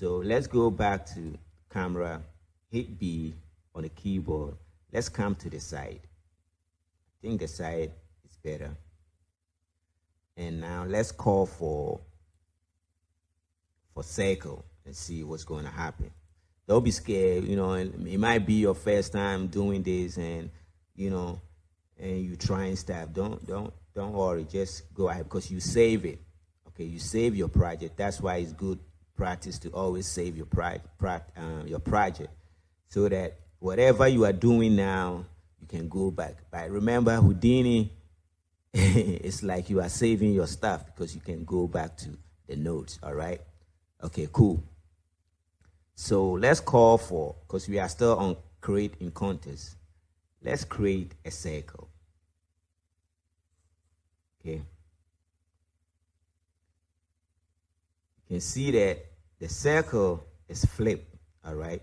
So let's go back to camera, hit B on the keyboard. Let's come to the side. I think the side is better. And now let's call for circle and see what's going to happen. Don't be scared, you know, and it might be your first time doing this, and you know, and you trying stuff. Don't worry, just go ahead, because you save it. Okay, you save your project. That's why it's good practice to always save your project, so that whatever you are doing now, you can go back. But remember, Houdini, it's like you are saving your stuff, because you can go back to the notes. All right. Okay, cool. So let's call for, because we are still on create in contest. Let's create a circle. Okay. You can see that the circle is flipped, all right?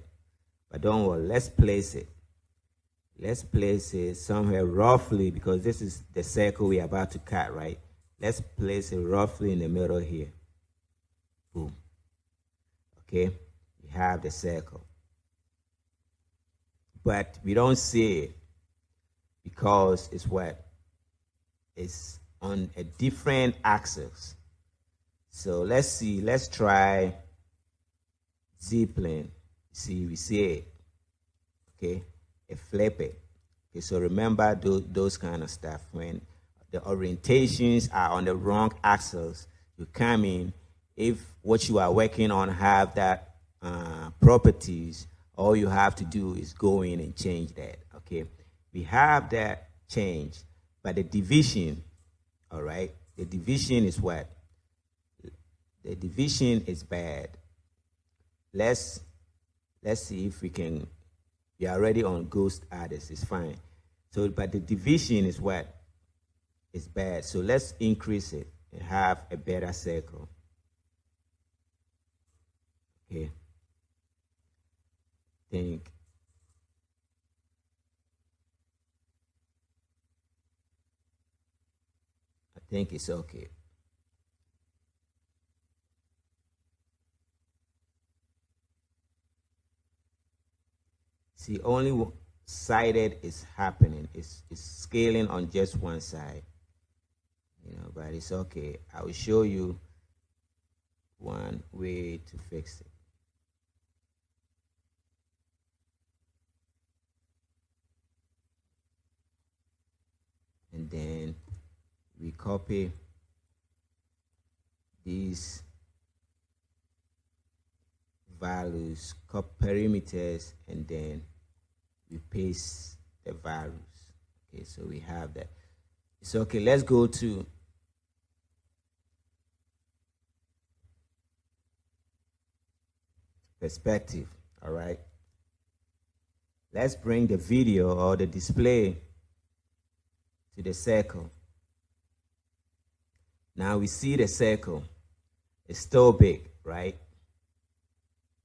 But don't worry, let's place it. Let's place it somewhere roughly, because this is the circle we are about to cut, right? Let's place it roughly in the middle here. Boom. Okay, we have the circle. But we don't see it because it's what? It's on a different axis. So let's see, let's try Z-plane. See, we see it. Okay, flip it. Okay, so remember those kind of stuff. When the orientations are on the wrong axis, you come in. If what you are working on have that properties, all you have to do is go in and change that. Okay, we have that change, but the division, all right, the division is what? The division is bad. Let's see if we can. We are already on ghost artists. It's fine. So, but the division is what? It's bad. So let's increase it and have a better circle. Okay. I think it's okay. See, only sided is happening. It's scaling on just one side. You know, but it's okay. I will show you one way to fix it. And then we copy these values, copy perimeters, and then we paste the values. Okay, so we have that. It's okay. Let's go to perspective. All right. Let's bring the video or the display to the circle. Now we see the circle. It's still big, right?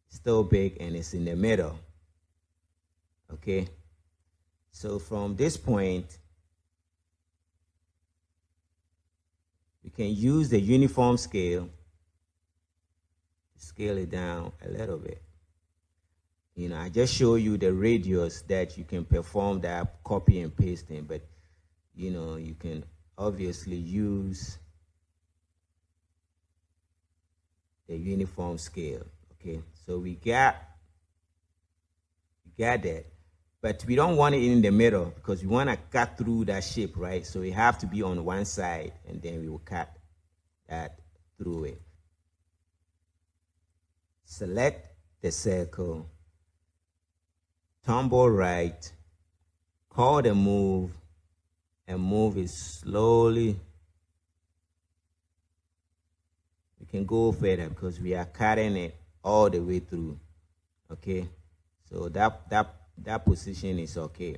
Still big, and it's in the middle. Okay. So from this point, we can use the uniform scale to scale it down a little bit. You know, I just show you the radius that you can perform that copy and pasting, but you know, you can obviously use the uniform scale. Okay, so we got that, but we don't want it in the middle, because we want to cut through that shape, right? So we have to be on one side, and then we will cut that through it. Select the circle, tumble right, call the move, and move it slowly. We can go further because we are cutting it all the way through. Okay, so that position is okay.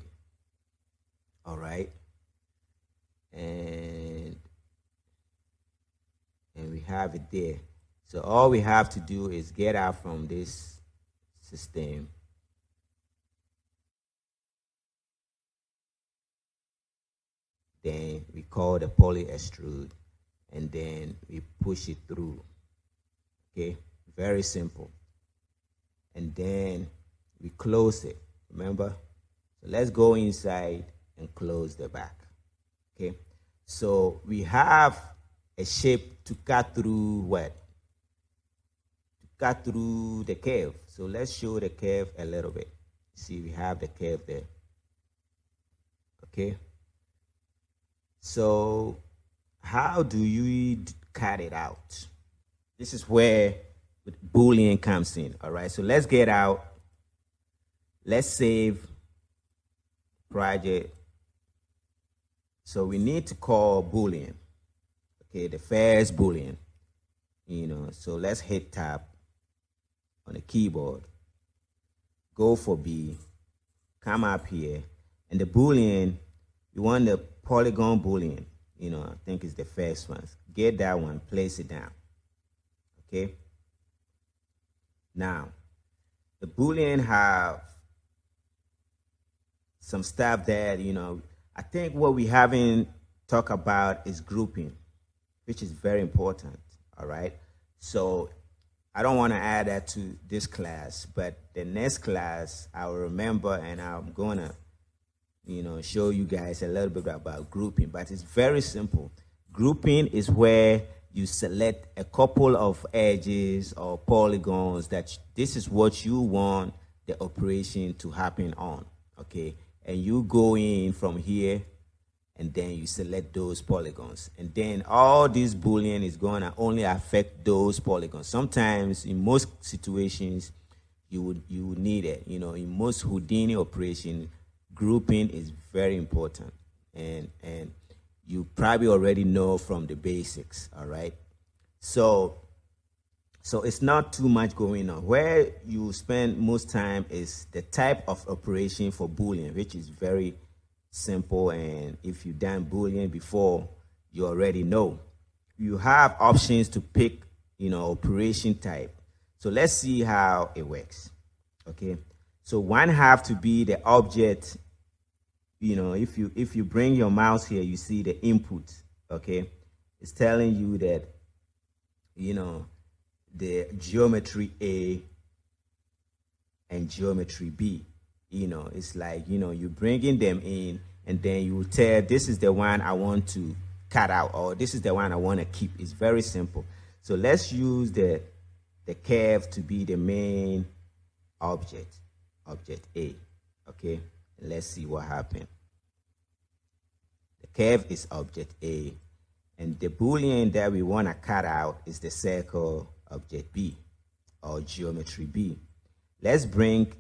All right, and we have it there. So all we have to do is get out from this system. Then we call the poly extrude, and then we push it through. Okay, very simple. and then we close it. Remember? So let's go inside and close the back. Okay. So we have a shape to cut through what? To cut through the curve. So let's show the curve a little bit. See, we have the curve there. Okay. So how do you cut it out? This is where Boolean comes in. All right. So let's get out. Let's save project. So we need to call Boolean. Okay, the first Boolean. So let's hit tab on the keyboard. Go for B. Come up here. And the Boolean, you want the polygon Boolean. I think it's the first one. Get that one, place it down. Okay. Now, the Boolean have some stuff that, I think what we haven't talked about is grouping, which is very important. All right. So I don't want to add that to this class, but the next class I will remember, and I'm going to, show you guys a little bit about grouping, but it's very simple. Grouping is where you select a couple of edges or polygons that this is what you want the operation to happen on. Okay. And you go in from here, and then you select those polygons. And then all this Boolean is going to only affect those polygons. Sometimes, in most situations, you would need it. In most Houdini operation, grouping is very important. And you probably already know from the basics, all right? So it's not too much going on. Where you spend most time is the type of operation for Boolean, which is very simple. And if you've done Boolean before, you already know. You have options to pick, operation type. So let's see how it works. Okay. So one have to be the object. If you bring your mouse here, you see the input. Okay. It's telling you that, the geometry A and geometry B. It's like, you bringing them in, and then you tell this is the one I want to cut out, or this is the one I want to keep. It's very simple. So let's use the curve to be the main object A. Okay, and let's see what happened. The curve is object A, and the Boolean that we want to cut out is the circle object B, or geometry B. Let's bring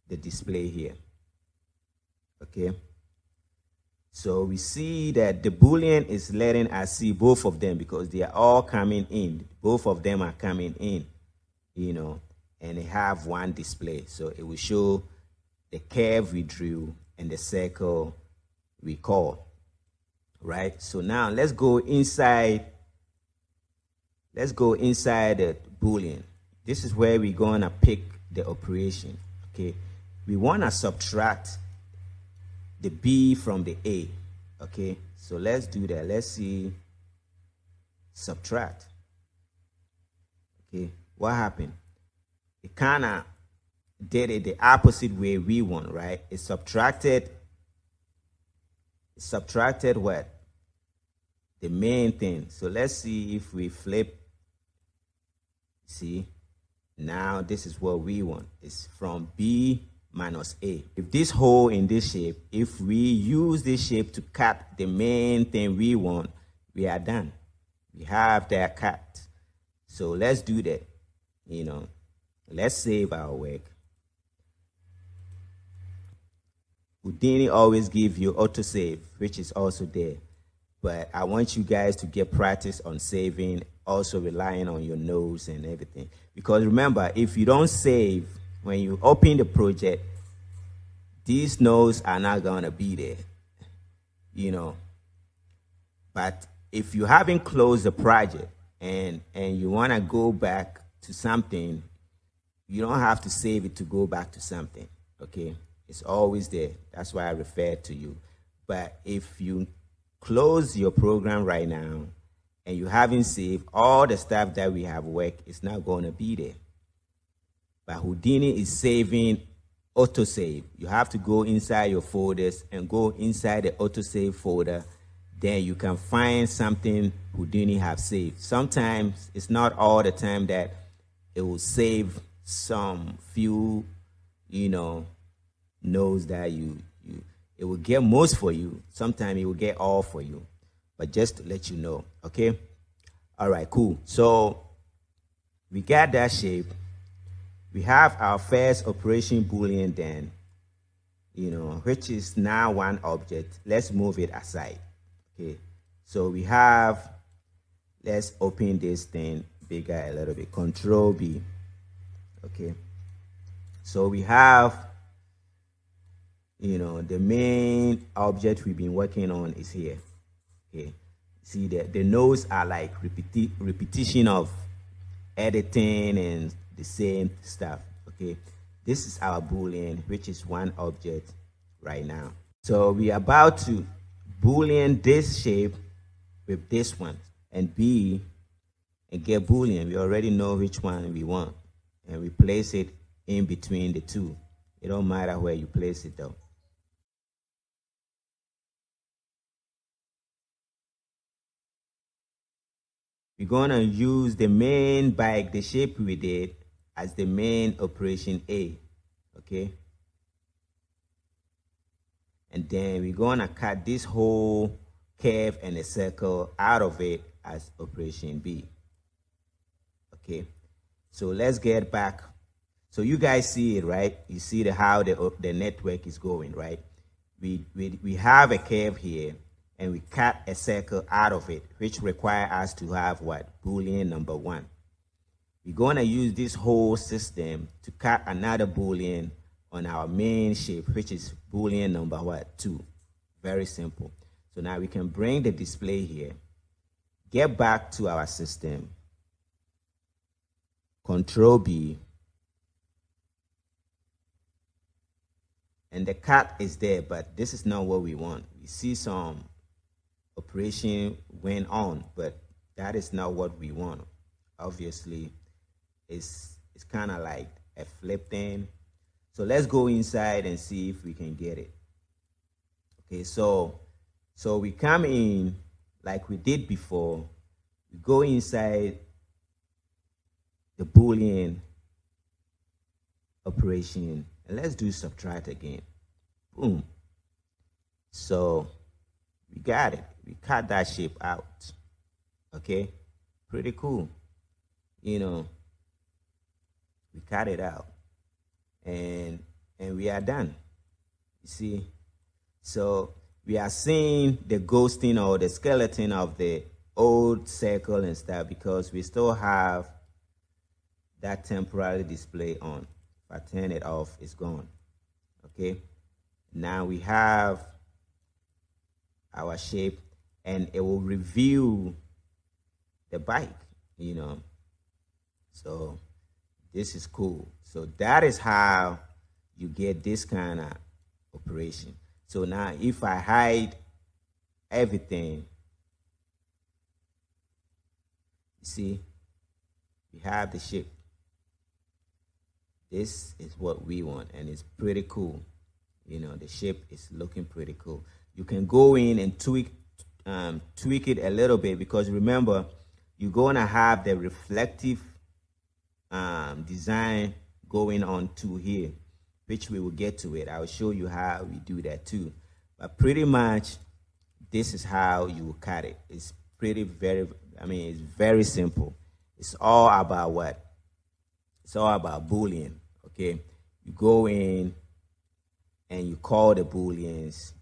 the display here. Okay. So we see that the Boolean is letting us see both of them because they are all coming in. Both of them are coming in, and they have one display. So it will show the curve we drew and the circle we call. Right? So now let's go inside. Let's go inside the Boolean. This is where we're going to pick the operation. Okay. We want to subtract the B from the A. Okay. So let's do that. Let's see. Subtract. Okay. What happened? It kind of did it the opposite way we want, right? It subtracted what? The main thing. So let's see if we flip. See, now this is what we want. It's from B minus A. If this hole in this shape, if we use this shape to cut the main thing we want, we are done. We have that cut. So let's do that. Let's save our work. Houdini always give you autosave, which is also there. But I want you guys to get practice on saving, also relying on your notes and everything. Because remember, if you don't save, when you open the project, these notes are not going to be there. But if you haven't closed the project and you want to go back to something, you don't have to save it to go back to something. Okay? It's always there. That's why I refer to you. But if you close your program right now and you haven't saved, all the stuff that we have worked is not going to be there. But Houdini is saving autosave. You have to go inside your folders and go inside the autosave folder. Then you can find something Houdini have saved. Sometimes, it's not all the time that it will save some few, nodes that it will get most for you. Sometimes it will get all for you. But just to let you know, okay? All right, cool. So we got that shape. We have our first operation Boolean then, which is now one object. Let's move it aside. Okay. So we have, let's open this thing bigger a little bit. Control B. Okay. So we have, the main object we've been working on is here. Okay. See, the nodes are like repetition of editing and the same stuff. Okay, this is our Boolean, which is one object right now. So we are about to Boolean this shape with this one and B and get Boolean. We already know which one we want, and we place it in between the two. It don't matter where you place it though. We're gonna use the main bike, the shape we did, as the main operation A. Okay. And then we're gonna cut this whole curve and a circle out of it as operation B. Okay. So let's get back. So you guys see it, right? You see how the network is going, right? We have a curve here, and we cut a circle out of it, which requires us to have what? Boolean number 1. We're going to use this whole system to cut another Boolean on our main shape, which is Boolean number what? 2. Very simple. So now we can bring the display here, get back to our system, Control B, and the cut is there, but this is not what we want. We see some operation went on, but that is not what we want. Obviously, it's kind of like a flip thing. So let's go inside and see if we can get it. Okay, so we come in like we did before. We go inside the Boolean operation, and let's do subtract again. Boom. So we got it. We cut that shape out. Okay, pretty cool. We cut it out, and we are done. You see, so we are seeing the ghosting or the skeleton of the old circle and stuff because we still have that temporary display on. If I turn it off, it's gone. Okay, now we have our shape, and it will reveal the bike, So this is cool. So that is how you get this kind of operation. So now if I hide everything, you see, we have the shape. This is what we want, and it's pretty cool. The shape is looking pretty cool. You can go in and tweak it a little bit, because remember, you're going to have the reflective design going on to here, which we will get to it. I'll show you how we do that too. But pretty much, this is how you will cut it. It's it's very simple. It's all about what? It's all about Boolean, okay? You go in and you call the Booleans.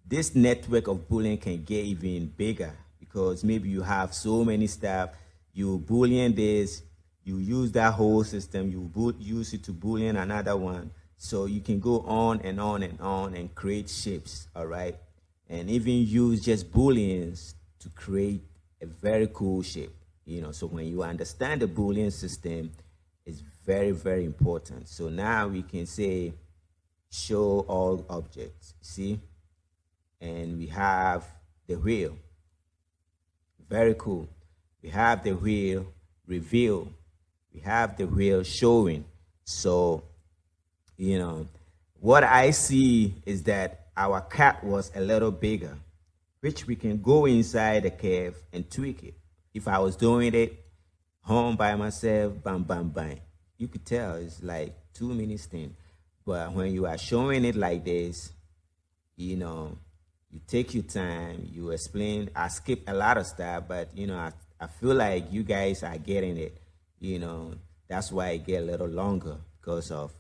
This network of Boolean can get even bigger, because maybe you have so many stuff. You Boolean this, you use that whole system, you use it to Boolean another one. So you can go on and on and on and create shapes, all right? And even use just Booleans to create a very cool shape. So when you understand the Boolean system, it's very, very important. So now we can say show all objects, see? And we have the wheel. Very cool. We have the wheel, reveal. we have the wheel showing. So, you know, what I see is that our cat was a little bigger, which we can go inside the curve and tweak it. If I was doing it home by myself, bam, bam, bam, you could tell it's like 2 minutes thing. But when you are showing it like this, you know, you take your time, you explain. I skip a lot of stuff, but, you know, I feel like you guys are getting it. You know, that's why it get a little longer, because of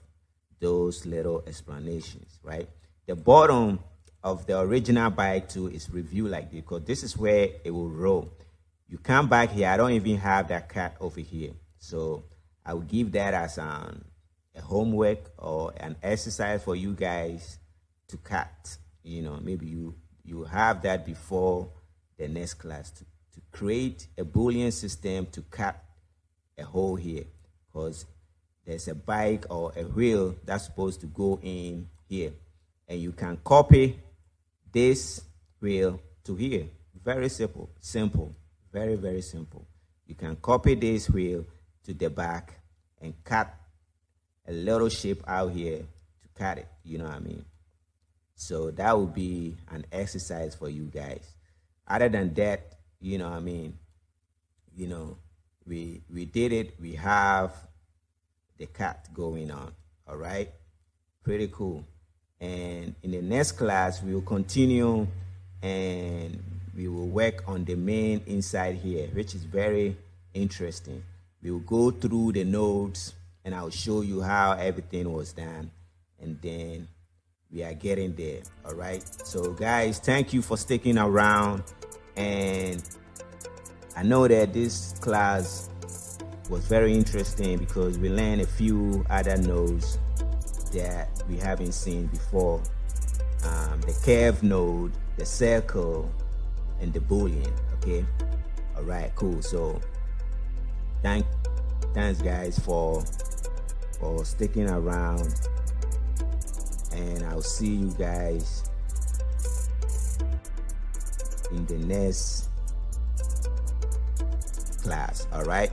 those little explanations, right? The bottom of the original bike too is review like this, because this is where it will roll. You come back here, I don't even have that cut over here. So I will give that as a homework or an exercise for you guys to cut. You know, maybe you have that before the next class to create a Boolean system to cut a hole here, because there's a bike or a wheel that's supposed to go in here, and you can copy this wheel to here. Very simple, very, very simple. You can copy this wheel to the back and cut a little shape out here to cut it, you know what I mean? So that would be an exercise for you guys. Other than that, you know what I mean, you know, we did it. We have the cut going on. All right, pretty cool. And in the next class, we will continue and we will work on the main inside here, which is very interesting. We will go through the nodes and I'll show you how everything was done, and then we are getting there. All right, so guys, thank you for sticking around, and I know that this class was very interesting because we learned a few other nodes that we haven't seen before. The curve node, the circle, and the Boolean. Okay, all right, cool. So thanks guys for sticking around, and I'll see you guys in the next class. All right.